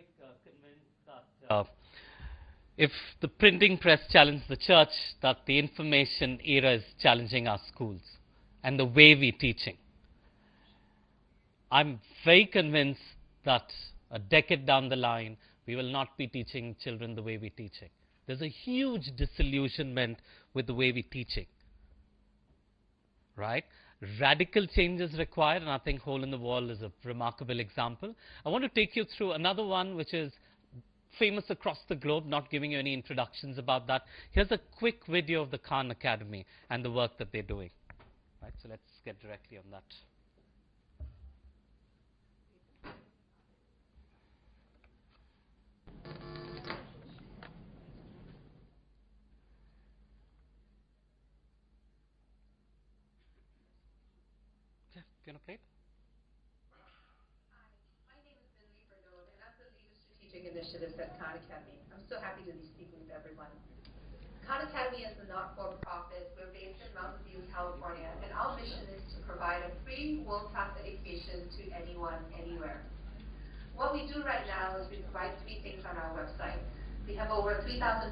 convinced that if the printing press challenged the church, that the information era is challenging our schools and the way we're teaching. I'm very convinced that a decade down the line, we will not be teaching children the way we're teaching. There's a huge disillusionment with the way we're teaching, right? Radical change is required, and I think Hole in the Wall is a remarkable example. I want to take you through another one which is famous across the globe, not giving you any introductions about that. Here's a quick video of the Khan Academy and the work that they're doing. Right, so let's get directly on that. Okay, can I play it? Initiatives at Khan Academy. I'm so happy to be speaking with everyone. Khan Academy is a not-for-profit. We're based in Mountain View, California, and our mission is to provide a free world-class education to anyone, anywhere. What we do right now is we provide 3 things on our website. We have over 3,500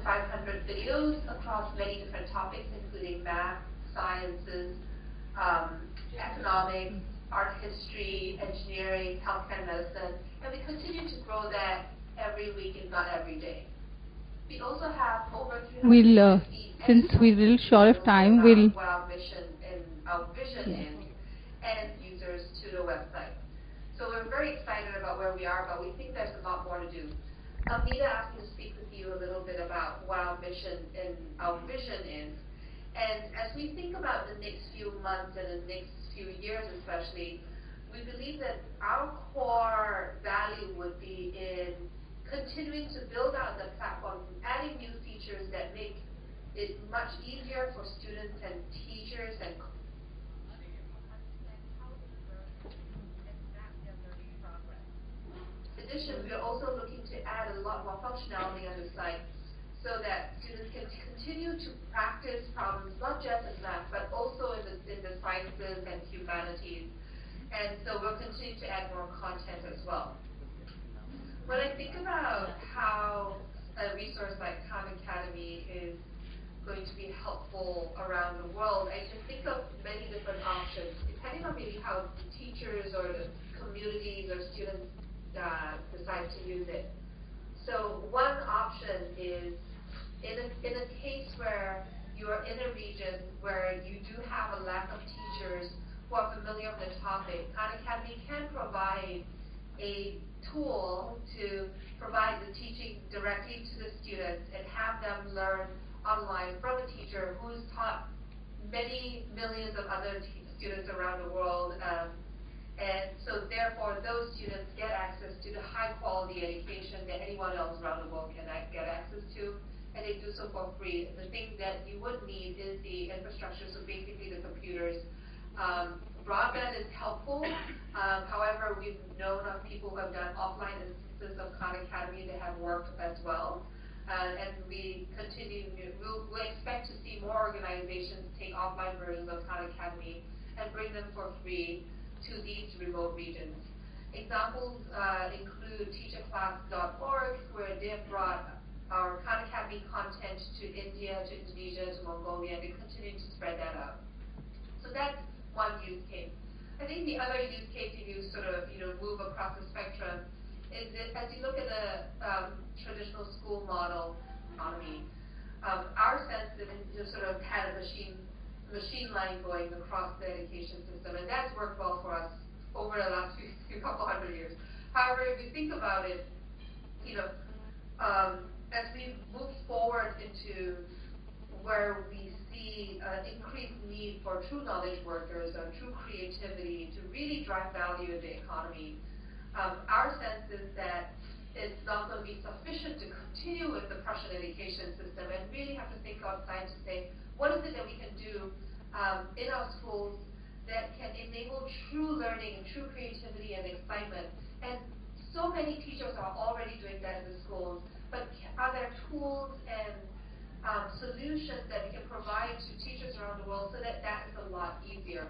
videos across many different topics, including math, sciences, economics, art history, engineering, healthcare, medicine, and we continue to grow that every week, if not every day. We also have over 350 since we're a little short of time, we'll what our mission and our vision is, and users to the website. So we're very excited about where we are, but we think there's a lot more to do. Nita asked me to speak with you a little bit about what our mission and our vision is. And as we think about the next few months and the next few years especially, we believe that our core value would be in continuing to build out the platform, adding new features that make it much easier for students and teachers and in addition, we are also looking to add a lot more functionality on the site so that students can continue to practice problems, not just in math, but also in the sciences and humanities. And so we'll continue to add more content as well. When I think about how a resource like Khan Academy is going to be helpful around the world, I can think of many different options, depending on maybe how the teachers or the communities or students decide to use it. So one option is in a case where you are in a region where you do have a lack of teachers who are familiar with the topic, Khan Academy can provide a tool to provide the teaching directly to the students and have them learn online from a teacher who's taught many millions of other students around the world. And so therefore, those students get access to the high-quality education that anyone else around the world can get access to, and they do so for free. The thing that you would need is the infrastructure, so basically the computers. Broadband is helpful. However, we've known of people who have done offline instances of Khan Academy that have worked as well. And we'll expect to see more organizations take offline versions of Khan Academy and bring them for free to these remote regions. Examples include teacherclass.org, where they have brought our Khan Academy content to India, to Indonesia, to Mongolia, and they continue to spread that out. So that's one use case. I think the other use case, if you sort of move across the spectrum, is that as you look at the traditional school model economy, our sense is to sort of had a machine line going across the education system, and that's worked well for us over the last few couple hundred years. However, if you think about it, as we move forward into where we see an increased need for true knowledge workers or true creativity to really drive value in the economy, our sense is that it's not going to be sufficient to continue with the Prussian education system, and really have to think outside to say, what is it that we can do in our schools that can enable true learning and true creativity and excitement? And so many teachers are already doing that in the schools, but are there tools and solutions that we can provide to teachers around the world so that that is a lot easier?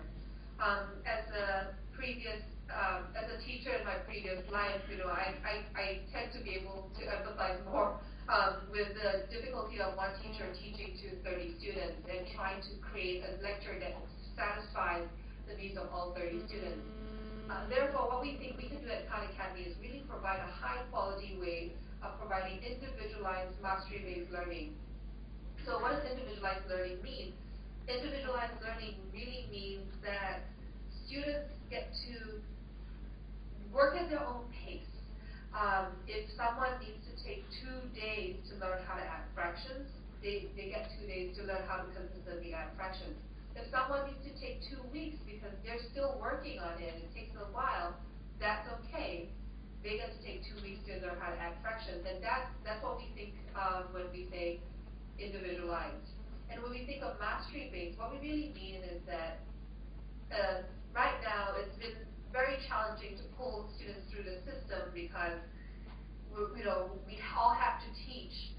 As the previous as a teacher in my previous life, I tend to be able to empathize more with the difficulty of one teacher teaching to 30 students and trying to create a lecture that satisfies the needs of all 30 students. Therefore, what we think we can do at Khan Academy is really provide a high-quality way of providing individualized mastery-based learning. So what does individualized learning mean? Individualized learning really means that students get to work at their own pace. If someone needs to take 2 days to learn how to add fractions, they get 2 days to learn how to consistently add fractions. If someone needs to take 2 weeks because they're still working on it and it takes a while, that's okay. They get to take 2 weeks to learn how to add fractions. And that's what we think when we say individualized. And when we think of mastery-based, what we really mean is that right now it's been very challenging to pull students through the system because we all have to teach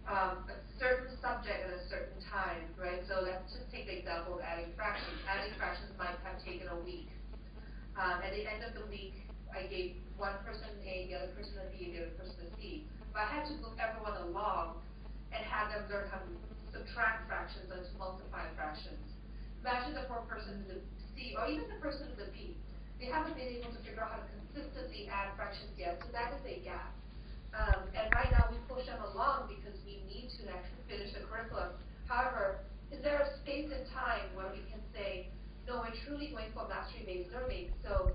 a certain subject at a certain time, right? So let's just take the example of adding fractions. Adding fractions might have taken a week. At the end of the week, I gave one person A, the other person a B, the other person a C. But I had to move everyone along and have them learn how to subtract fractions and to multiply fractions. Imagine the poor person in the C, or even the person in the B. They haven't been able to figure out how to consistently add fractions yet, so that is a gap. And right now we push them along because we need to actually finish the curriculum. However, is there a space and time where we can say, no, we're truly going for mastery-based learning, so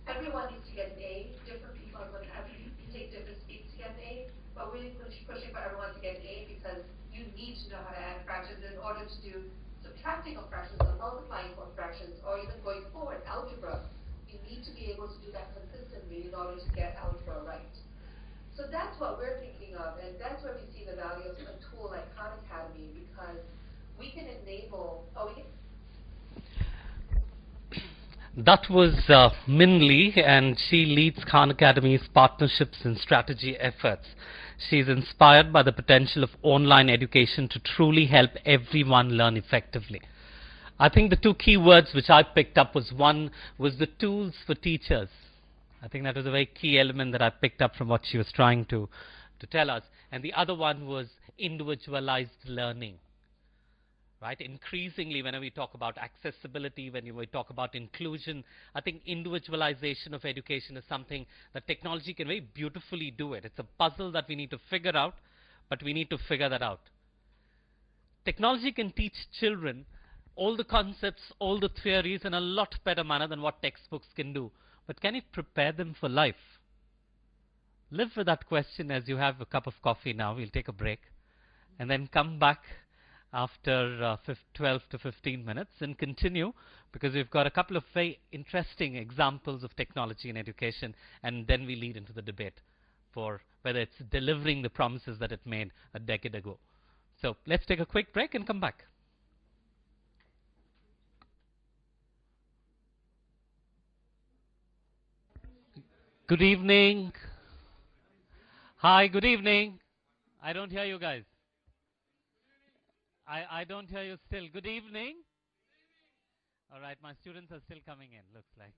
everyone needs to get an A. Different people are going to have to take different speeds to get an A, but we're pushing for everyone to get an A because you need to know how to add fractions in order to do subtracting of fractions or multiplying of fractions, or even going forward, algebra. You need to be able to do that consistently in order to get algebra right. So that's what we're thinking of, and that's where we see the value of a tool like Khan Academy, because we can enable, That was Min Lee, and she leads Khan Academy's partnerships and strategy efforts. She is inspired by the potential of online education to truly help everyone learn effectively. I think the two key words which I picked up was one was the tools for teachers. I think that was a very key element that I picked up from what she was trying to tell us. And the other one was individualized learning. Right? Increasingly, whenever we talk about accessibility, when we talk about inclusion, I think individualization of education is something that technology can very beautifully do it. It's a puzzle that we need to figure out, but we need to figure that out. Technology can teach children all the concepts, all the theories in a lot better manner than what textbooks can do. But can it prepare them for life? Live with that question as you have a cup of coffee now. We'll take a break and then come back after 12 to 15 minutes and continue, because we've got a couple of very interesting examples of technology in education, and then we lead into the debate for whether it's delivering the promises that it made a decade ago. So let's take a quick break and come back. Good evening. Hi, good evening. I don't hear you guys. I don't hear you still. Good evening. All right, my students are still coming in, looks like.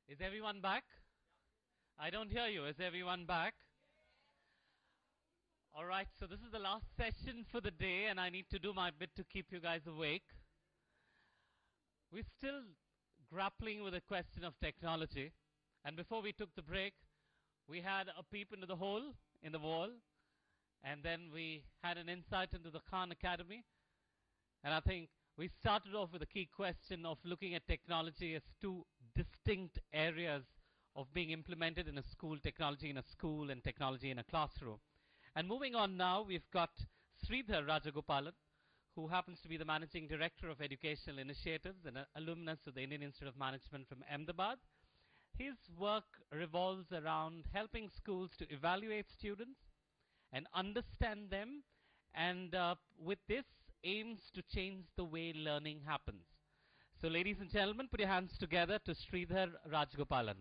Is everyone back? I don't hear you. Is everyone back? All right, so this is the last session for the day, and I need to do my bit to keep you guys awake. We're still grappling with the question of technology, and before we took the break, we had a peep into the hole in the wall, and then we had an insight into the Khan Academy, and I think we started off with a key question of looking at technology as two distinct areas of being implemented in a school, technology in a school and technology in a classroom. And moving on now, we've got Sridhar Rajagopalan, who happens to be the Managing Director of Educational Initiatives and an alumnus of the Indian Institute of Management from Ahmedabad. His work revolves around helping schools to evaluate students and understand them, and with this, aims to change the way learning happens. So ladies and gentlemen, put your hands together to Sridhar Rajgopalan.